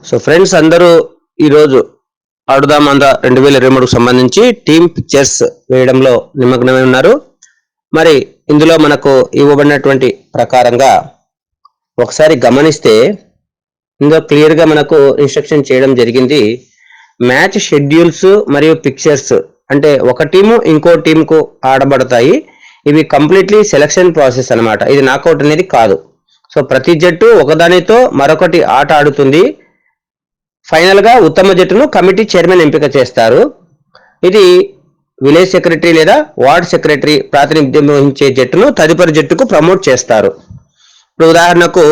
So friends అందరూ ఈరోజు ఆడుదామందా 2023కు సంబంధించి టీమ్ పిక్చర్స్ వేయడంలో నిమగ్నమై ఉన్నారు. మరి ఇందులో మనకు ఇవ్వబడినటువంటి ప్రకారంగా ఒకసారి గమనిస్తే ఇందులో క్లియర్గా మనకు ఇన్స్ట్రక్షన్ చేయడం జరిగింది. మ్యాచ్ షెడ్యూల్స్ మరియు పిక్చర్స్ అంటే ఒక టీము ఇంకో టీంకు ఆడబడతాయి. ఇవి కంప్లీట్లీ సెలక్షన్ ప్రాసెస్ అన్నమాట. ఇది నాకౌట్ అనేది కాదు. సో ప్రతి జట్టు ఒకదానితో మరొకటి ఆట ఆడుతుంది. ఫైనల్ గా ఉత్తమ జట్టును కమిటీ చైర్మన్ ఎంపిక చేస్తారు. ఇది విలేజ్ సెక్రటరీ లేదా వార్డ్ సెక్రటరీ ప్రాతినిధ్యం వహించే జట్టును తదుపరి జట్టుకు ప్రమోట్ చేస్తారు. ఇప్పుడు ఉదాహరణకు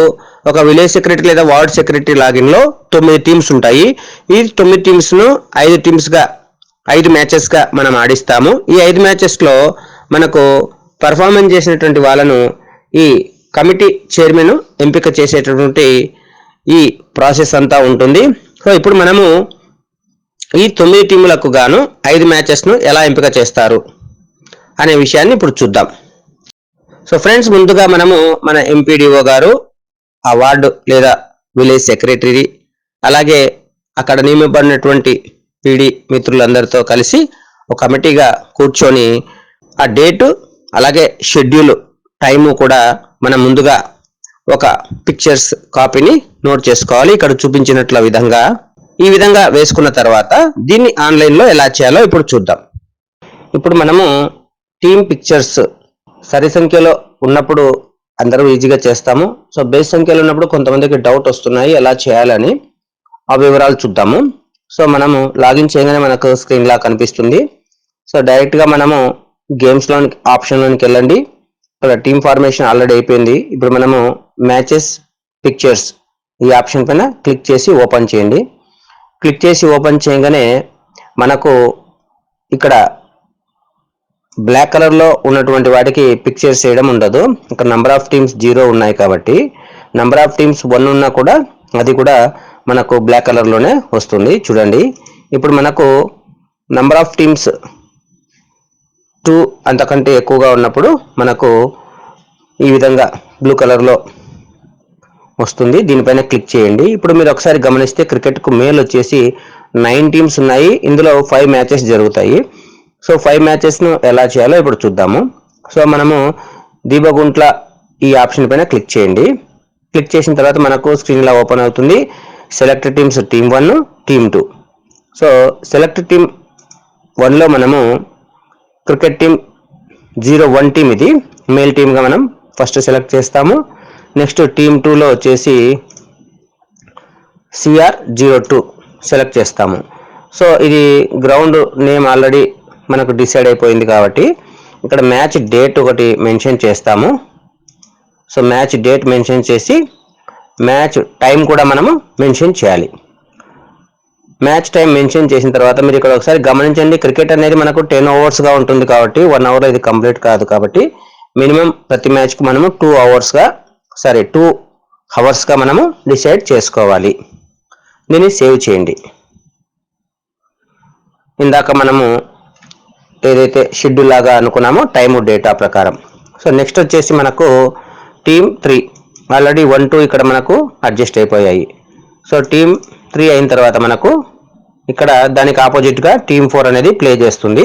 ఒక విలేజ్ సెక్రటరీ లేదా వార్డ్ సెక్రటరీ లాగిన్ లో 9 టీమ్స్ ఉంటాయి. ఈ 9 టీమ్స్ ను 5 టీమ్స్ గా 5 మ్యాచెస్ గా మనం ఆడిస్తాము. ఈ 5 మ్యాచెస్ లో మనకు పర్ఫార్మెన్స్ చేసినటువంటి వాళ్ళను ఈ కమిటీ చైర్మన్ ఎంపిక చేసేటటువంటి ఈ ప్రాసెస్ అంతా ఉంటుంది. సో ఇప్పుడు మనము ఈ 9 టీములకు గాను 5 మ్యాచెస్ ను ఎలా ఎంపిక చేస్తారు అనే విషయాన్ని ఇప్పుడు చూద్దాం. సో ఫ్రెండ్స్ ముందుగా మనము మన ఎంపీడీఓ గారు, ఆ వార్డు లేదా విలేజ్ సెక్రటరీ, అలాగే అక్కడ నియమింపబడినటువంటి పీడీ మిత్రులందరితో కలిసి ఒక కమిటీగా కూర్చొని ఆ డేటు అలాగే షెడ్యూల్ టైము కూడా మనం ముందుగా ఒక పిక్చర్స్ కాపీని నోట్ చేసుకోవాలి. ఇక్కడ చూపించినట్ల విధంగా ఈ విధంగా వేసుకున్న తర్వాత దీన్ని ఆన్లైన్లో ఎలా చేయాలో ఇప్పుడు చూద్దాం. ఇప్పుడు మనము టీమ్ పిక్చర్స్ సరి సంఖ్యలో ఉన్నప్పుడు అందరూ ఈజీగా చేస్తాము. సో బేస్ సంఖ్యలో ఉన్నప్పుడు కొంతమందికి డౌట్ వస్తున్నాయి ఎలా చేయాలని. ఆ వివరాలు చూద్దాము. సో మనము లాగిన్ చేయగానే మనకు స్క్రీన్ లా కనిపిస్తుంది. సో డైరెక్ట్ గా మనము గేమ్స్ లోని ఆప్షన్ లోనికి వెళ్ళండి. ఇక్కడ టీమ్ ఫార్మేషన్ ఆల్రెడీ అయిపోయింది. ఇప్పుడు మనము మ్యాచెస్ పిక్చర్స్ ఈ ఆప్షన్ పైన క్లిక్ చేసి ఓపెన్ చేయండి. క్లిక్ చేసి ఓపెన్ చేయగానే మనకు ఇక్కడ బ్లాక్ కలర్ లో ఉన్నటువంటి వాటికి పిక్చర్స్ చేయడం ఉండదు. ఇక్కడ నంబర్ ఆఫ్ టీమ్స్ 0 ఉన్నాయి కాబట్టి నంబర్ ఆఫ్ టీమ్స్ 1 ఉన్నా కూడా అది కూడా మనకు బ్లాక్ కలర్ లోనే వస్తుంది. చూడండి ఇప్పుడు మనకు నంబర్ ఆఫ్ టీమ్స్ 2 అంతకంటే ఎక్కువగా ఉన్నప్పుడు మనకు ఈ విధంగా బ్లూ కలర్ లో వస్తుంది. దీనిపైన క్లిక్ చేయండి. ఇప్పుడు మీరు ఒకసారి గమనిస్తే క్రికెట్ కు మేల్ వచ్చేసి 9 టీమ్స్ ఉన్నాయి. ఇందులో 5 మ్యాచెస్ జరుగుతాయి. సో 5 మ్యాచెస్ ను ఎలా చేయాలో ఇప్పుడు చూద్దాము. సో మనము దీపగుంట్ల ఈ ఆప్షన్ పైన క్లిక్ చేయండి. క్లిక్ చేసిన తర్వాత మనకు స్క్రీన్ లా ఓపెన్ అవుతుంది. Select teams team 1, team 2. So select team 1 లో మనము క్రికెట్ టీమ్ 01 టీమ్, ఇది మేల్ టీమ్ గా మనం ఫస్ట్ సెలెక్ట్ చేస్తాము. నెక్స్ట్ టీమ్ 2 లో వచ్చేసి CR02 సెలెక్ట్ చేస్తాము. సో ఇది గ్రౌండ్ నేమ్ ఆల్రెడీ మనకు డిసైడ్ అయిపోయింది కాబట్టి ఇక్కడ మ్యాచ్ డేట్ ఒకటి మెన్షన్ చేస్తాము. సో మ్యాచ్ డేట్ మెన్షన్ చేసి మ్యాచ్ టైం కూడా మనము మెన్షన్ చేయాలి. మ్యాచ్ టైం మెన్షన్ చేసిన తర్వాత మీరు ఇక్కడ ఒకసారి గమనించండి. క్రికెట్ అనేది మనకు 10 ఓవర్స్ గా ఉంటుంది కాబట్టి 1 అవర్ ఇది కంప్లీట్ కాదు కాబట్టి మినిమం ప్రతి మ్యాచ్ కు మనము 2 అవర్స్ గా మనము డిసైడ్ చేసుకోవాలి. దీన్ని సేవ్ చేయండి. ఇందాక మనము ఏదైతే షెడ్యూల్ లాగా అనుకున్నామో టైము డేటా ప్రకారం. సో నెక్స్ట్ వచ్చేసి మనకు టీమ్ 3 ఆల్రెడీ 1, 2 ఇక్కడ మనకు అడ్జస్ట్ అయిపోయాయి. సో టీమ్ 3 అయిన తర్వాత మనకు ఇక్కడ దానికి ఆపోజిట్ గా టీమ్ 4 అనేది ప్లే చేస్తుంది.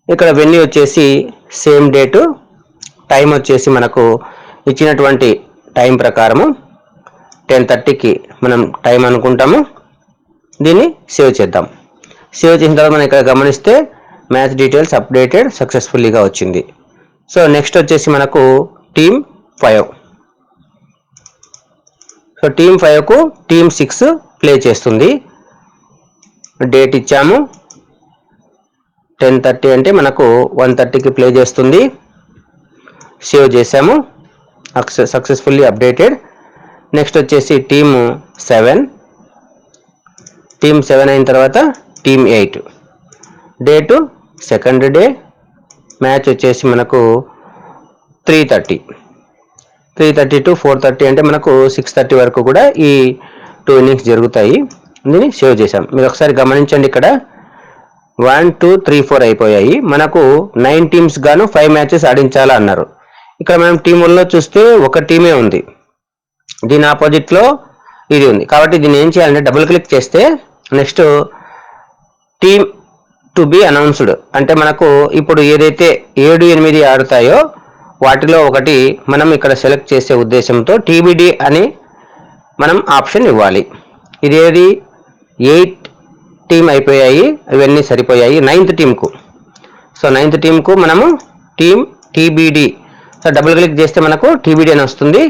ఇక్కడ వెన్యూ వచ్చేసి సేమ్ డేటు, టైం వచ్చేసి మనకు ఇచ్చినటువంటి టైం ప్రకారము 10:30కి మనం టైం అనుకుంటాము. దీన్ని సేవ్ చేద్దాం. సేవ్ చేసిన తర్వాత మనం ఇక్కడ గమనిస్తే మ్యాచ్ డీటెయిల్స్ అప్డేటెడ్ సక్సెస్ఫుల్లీగా వచ్చింది. సో నెక్స్ట్ వచ్చేసి మనకు టీమ్ 5. సో టీమ్ 5కు టీమ్ 6 ప్లే చేస్తుంది. డేట్ ఇచ్చాము 10:30 అంటే మనకు 1:30కి ప్లే చేస్తుంది. సేవ్ చేసాము, సక్సెస్ఫుల్లీ అప్డేటెడ్. నెక్స్ట్ వచ్చేసి టీమ్ 7. టీమ్ 7 అయిన తర్వాత team 8. Date second day. Match వచ్చేసి మనకు 3:30 టు 4:30 అంటే మనకు 6:30 వరకు కూడా ఈ 2 ఇన్నింగ్స్ జరుగుతాయి. దీన్ని సేవ్ చేసాం. మీరు ఒకసారి గమనించండి. ఇక్కడ 1, 2, 3, 4 అయిపోయాయి. మనకు 9 టీమ్స్ గాను 5 మ్యాచెస్ ఆడించాలా అన్నారు. ఇక్కడ మనం టీమ్ 1లో చూస్తే ఒక టీమే ఉంది. దీని ఆపోజిట్ లో ఇది ఉంది. కాబట్టి దీన్ని ఏం చేయాలంటే డబుల్ క్లిక్ చేస్తే next team to be announced అంటే మనకు ఇప్పుడు ఏదైతే 7-8 ఆడుతాయో వాటిలో ఒకటి మనం ఇక్కడ సెలెక్ట్ చేసే ఉద్దేశంతో టీబీడీ అని మనం ఆప్షన్ ఇవ్వాలి. ఇదేది 8 టీం అయిపోయాయి, ఇవన్నీ సరిపోయాయి. 9th టీంకు, సో 9th టీంకు మనము team TBD, so double click చేస్తే మనకు టీబీడీ అని వస్తుంది.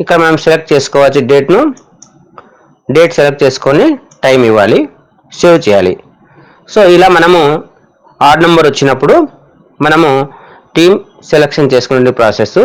ఇక్కడ మనం సెలెక్ట్ చేసుకోవచ్చు డేట్ సెలెక్ట్ చేసుకొని టైం ఇవ్వాలి, సేవ్ చేయాలి. సో ఇలా మనము ఆడ్ నెంబర్ వచ్చినప్పుడు మనము టీమ్ సెలెక్షన్ చేసుకునే ప్రాసెస్.